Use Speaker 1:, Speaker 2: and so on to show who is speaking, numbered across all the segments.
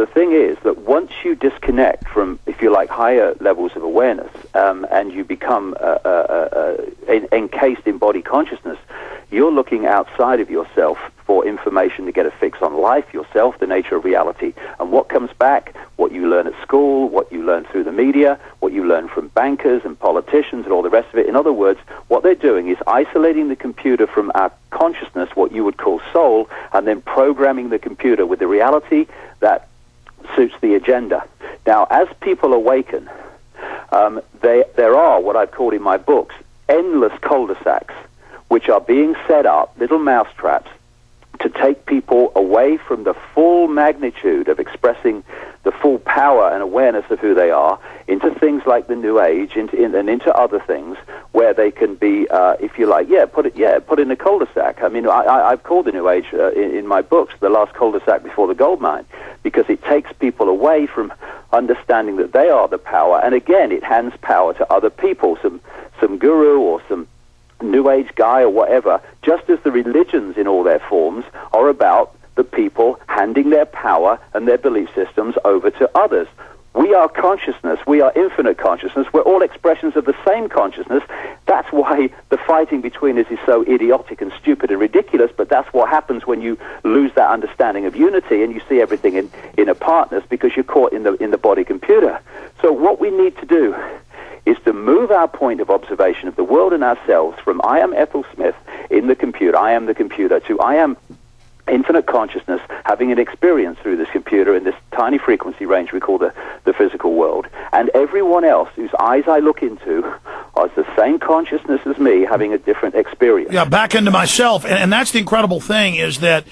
Speaker 1: the thing is that once you disconnect from, if you like, higher levels of awareness, and you become encased in body consciousness, you're looking outside of yourself for information to get a fix on life, yourself, the nature of reality. And what comes back, what you learn at school, what you learn through the media, what you learn from bankers and politicians and all the rest of it. In other words, what they're doing is isolating the computer from our consciousness, what you would call soul, and then programming the computer with the reality that suits the agenda. Now, as people awaken, there are what I've called in my books endless cul-de-sacs, which are being set up, little mousetraps, to take people away from the full magnitude of expressing the full power and awareness of who they are into things like the New Age, and into other things where they can be, if you like, put in a cul-de-sac. I mean, I've called the New Age in my books the last cul-de-sac before the gold mine, because it takes people away from understanding that they are the power, and again, it hands power to other people, some guru or some New Age guy or whatever, just as the religions in all their forms are about the people handing their power and their belief systems over to others. We are consciousness. We are infinite consciousness. We're all expressions of the same consciousness. That's why the fighting between us is so idiotic and stupid and ridiculous, but that's what happens when you lose that understanding of unity and you see everything in apartness, because you're caught in the body computer. So what we need to do is to move our point of observation of the world and ourselves from I am Ethel Smith in the computer, I am the computer, to I am infinite consciousness having an experience through this computer in this tiny frequency range we call the physical world. And everyone else whose eyes I look into are the same consciousness as me having a different experience.
Speaker 2: Yeah, back into myself. And that's the incredible thing, is that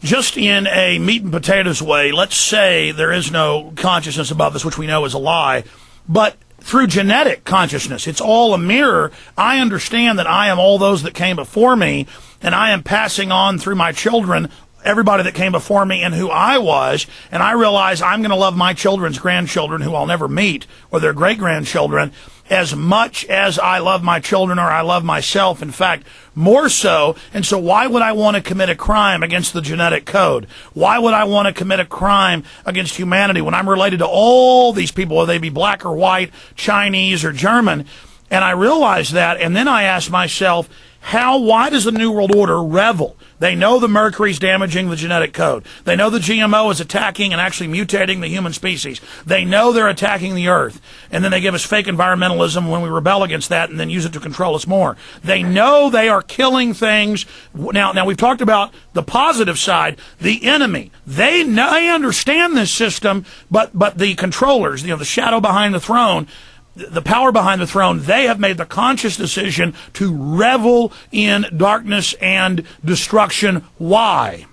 Speaker 2: just in a meat and potatoes way, let's say there is no consciousness above us, which we know is a lie, but through genetic consciousness, it's all a mirror. I understand that I am all those that came before me, and I am passing on through my children everybody that came before me and who I was, and I realize I'm going to love my children's grandchildren, who I'll never meet, or their great-grandchildren, as much as I love my children or I love myself. In fact, more so. And so why would I want to commit a crime against the genetic code? Why would I want to commit a crime against humanity when I'm related to all these people, whether they be black or white, Chinese or German? And I realized that, and then I asked myself, why does the New World Order revel? They know the mercury's damaging the genetic code. They know the GMO is attacking and actually mutating the human species. They know they're attacking the earth. And then they give us fake environmentalism when we rebel against that and then use it to control us more. They know they are killing things. Now we've talked about the positive side, the enemy. They understand this system, but the controllers, the shadow behind the throne, the power behind the throne, they have made the conscious decision to revel in darkness and destruction. Why?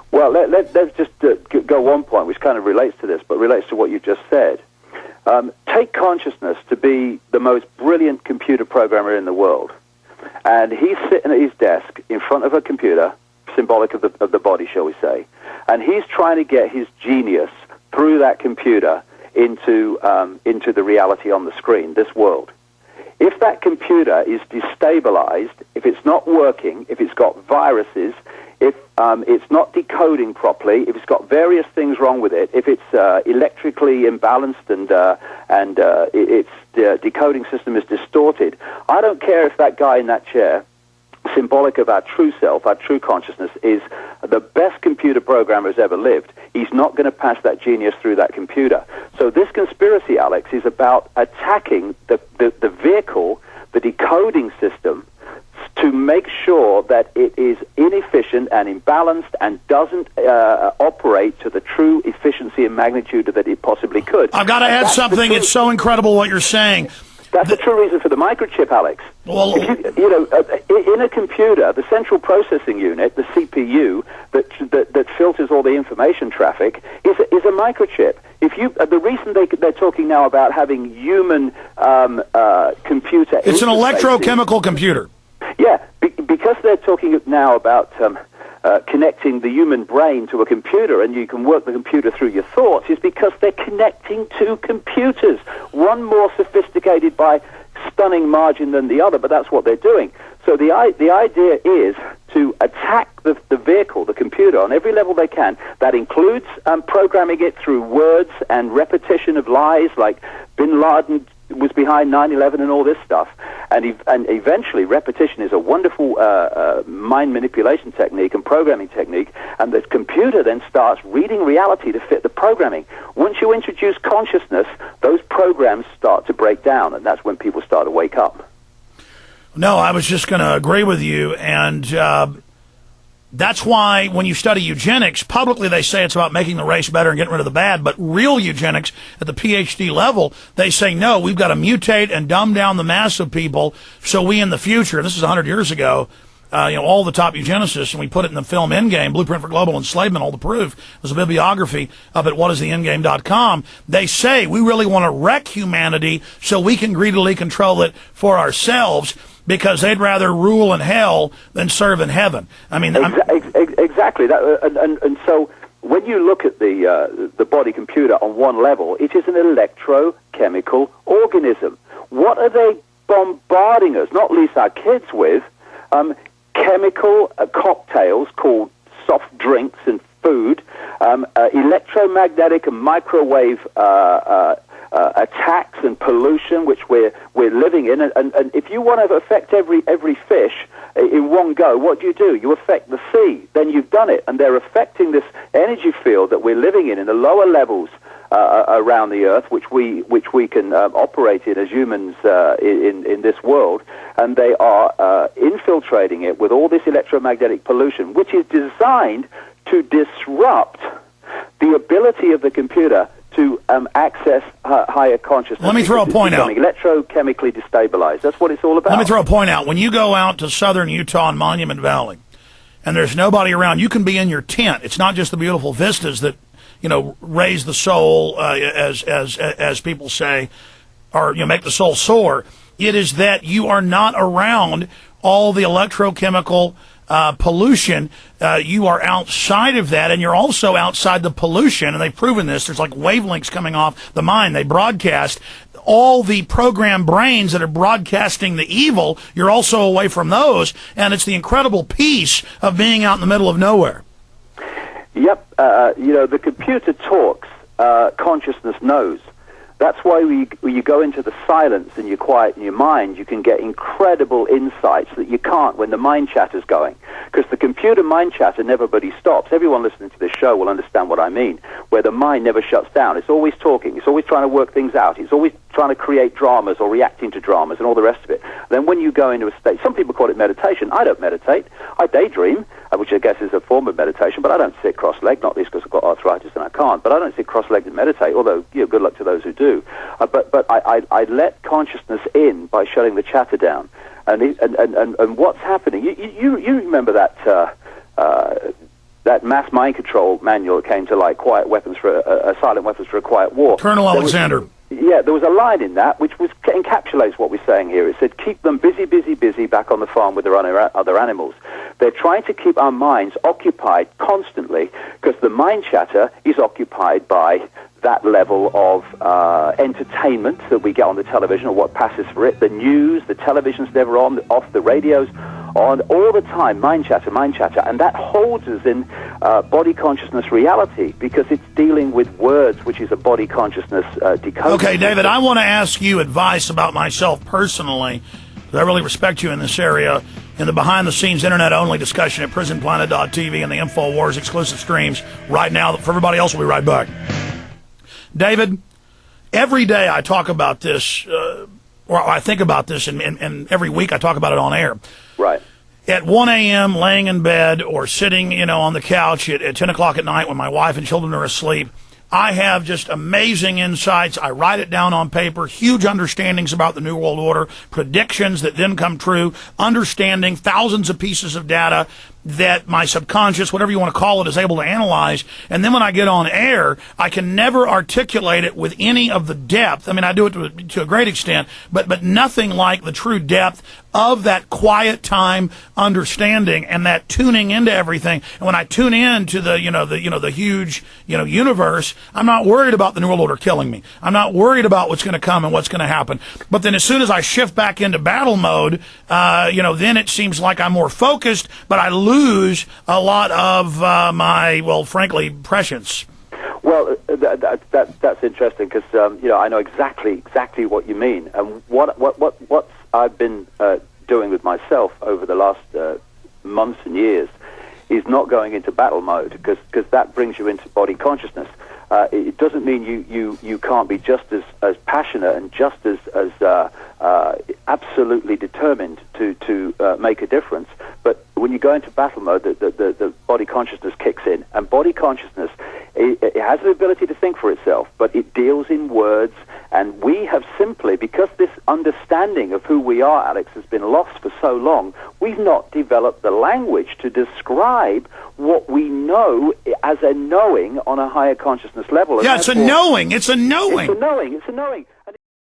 Speaker 1: Well, let's just go one point, which kind of relates to this, but relates to what you just said. Take consciousness to be the most brilliant computer programmer in the world. And he's sitting at his desk in front of a computer, symbolic of the body, shall we say, and he's trying to get his genius through that computer into the reality on the screen, this world. If that computer is destabilized, if it's not working, if it's got viruses, if it's not decoding properly, if it's got various things wrong with it, if it's electrically imbalanced and its decoding system is distorted, I don't care if that guy in that chair, symbolic of our true self, our true consciousness, is the best computer programmer has ever lived. He's not going to pass that genius through that computer. So this conspiracy, Alex, is about attacking the vehicle, the decoding system, to make sure that it is inefficient and imbalanced and doesn't operate to the true efficiency and magnitude that it possibly could.
Speaker 2: I've got to add something. It's so incredible what you're saying.
Speaker 1: That's the true reason for the microchip, Alex.
Speaker 2: Well,
Speaker 1: in a computer, the central processing unit, the CPU, that filters all the information traffic, is a microchip. The reason they're talking now about having human computer,
Speaker 2: it's an electrochemical computer.
Speaker 1: Yeah, because they're talking now about connecting the human brain to a computer, and you can work the computer through your thoughts, is because they're connecting two computers, one more sophisticated by stunning margin than the other, but that's what they're doing. So the idea is to attack the vehicle, the computer, on every level they can. That includes programming it through words and repetition of lies, like Bin Laden was behind 9/11 and all this stuff. And eventually, repetition is a wonderful mind manipulation technique and programming technique, and the computer then starts reading reality to fit the programming. Once you introduce consciousness, those programs start to break down, and that's when people start to wake up.
Speaker 2: No, I was just going to agree with you, and that's why when you study eugenics, publicly they say it's about making the race better and getting rid of the bad, but real eugenics at the PhD level, they say, no, we've got to mutate and dumb down the mass of people so we in the future, this is 100 years ago, all the top eugenicists, and we put it in the film Endgame, Blueprint for Global Enslavement, all the proof. There's a bibliography up at whatistheendgame.com. They say we really want to wreck humanity so we can greedily control it for ourselves, because they'd rather rule in hell than serve in heaven. I mean,
Speaker 1: exactly. And so when you look at the body computer on one level, it is an electrochemical organism. What are they bombarding us, not least our kids, with? Chemical cocktails called soft drinks and food, electromagnetic and microwave attacks and pollution, which we're living in. And if you want to affect every fish in one go, what do? You affect the sea. Then you've done it. And they're affecting this energy field that we're living in the lower levels around the earth, which we can operate in as humans in this world. And they are infiltrating it with all this electromagnetic pollution, which is designed to disrupt the ability of the computer to access higher consciousness.
Speaker 2: Let me throw a point out.
Speaker 1: Electrochemically destabilized. That's what it's all about.
Speaker 2: Let me throw a point out. When you go out to southern Utah and Monument Valley, and there's nobody around, you can be in your tent. It's not just the beautiful vistas that raise the soul, as people say, or make the soul soar. It is that you are not around all the electrochemical pollution. You are outside of that, and you're also outside the pollution, and they've proven this. There's like wavelengths coming off the mind. They broadcast all the programmed brains that are broadcasting the evil. You're also away from those, and it's the incredible peace of being out in the middle of nowhere.
Speaker 1: Yep. The computer talks, consciousness knows. That's why when you go into the silence and you quieten your mind, you can get incredible insights that you can't when the mind chatter's going. Because the computer mind chatter never stops. Everyone listening to this show will understand what I mean, where the mind never shuts down. It's always talking. It's always trying to work things out. It's always trying to create dramas or reacting to dramas and all the rest of it. Then when you go into a state, some people call it meditation. I don't meditate. I daydream, which I guess is a form of meditation, but I don't sit cross-legged, not least because I've got arthritis and I can't. But I don't sit cross-legged and meditate, although good luck to those who do. But I let consciousness in by shutting the chatter down. And what's happening? You remember that mass mind control manual that came to light, quiet weapons for silent weapons for a quiet war.
Speaker 2: Colonel Alexander.
Speaker 1: There was a line in that which encapsulates what we're saying here. It said, keep them busy, busy, busy back on the farm with their other animals. They're trying to keep our minds occupied constantly because the mind chatter is occupied by that level of entertainment that we get on the television or what passes for it. The news, the television's never on, off, the radio's on, all the time, mind chatter, and that holds us in body consciousness reality because it's dealing with words, which is a body consciousness decoding.
Speaker 2: Okay, David, I want to ask you advice about myself personally, because I really respect you in this area, in the behind-the-scenes internet-only discussion at prisonplanet.tv and the InfoWars exclusive streams right now. For everybody else, we'll be right back. David, every day I talk about this, or I think about this, and every week I talk about it on air.
Speaker 1: Right.
Speaker 2: At 1 a.m., laying in bed or sitting, on the couch at 10 o'clock at night when my wife and children are asleep, I have just amazing insights. I write it down on paper, huge understandings about the New World Order, predictions that then come true, understanding thousands of pieces of data, that my subconscious, whatever you want to call it, is able to analyze. And then when I get on air, I can never articulate it with any of the depth. I mean, I do it to a great extent, but nothing like the true depth of that quiet time understanding and that tuning into everything. And when I tune in to the huge, universe, I'm not worried about the New World Order killing me. I'm not worried about what's going to come and what's going to happen. But then as soon as I shift back into battle mode, then it seems like I'm more focused, but I lose a lot of my, well, frankly, prescience.
Speaker 1: Well, that's interesting because I know exactly what you mean, and what I've been doing with myself over the last months and years is not going into battle mode because that brings you into body consciousness. It doesn't mean you can't be just as passionate and just as absolutely determined to make a difference. But when you go into battle mode, the body consciousness kicks in, and body consciousness it has the ability to think for itself, but it deals in words. And we have simply, because this understanding of who we are, Alex, has been lost for so long, we've not developed the language to describe what we know as a knowing on a higher consciousness level.
Speaker 2: Yeah, it's a knowing. It's a knowing.
Speaker 1: It's a knowing.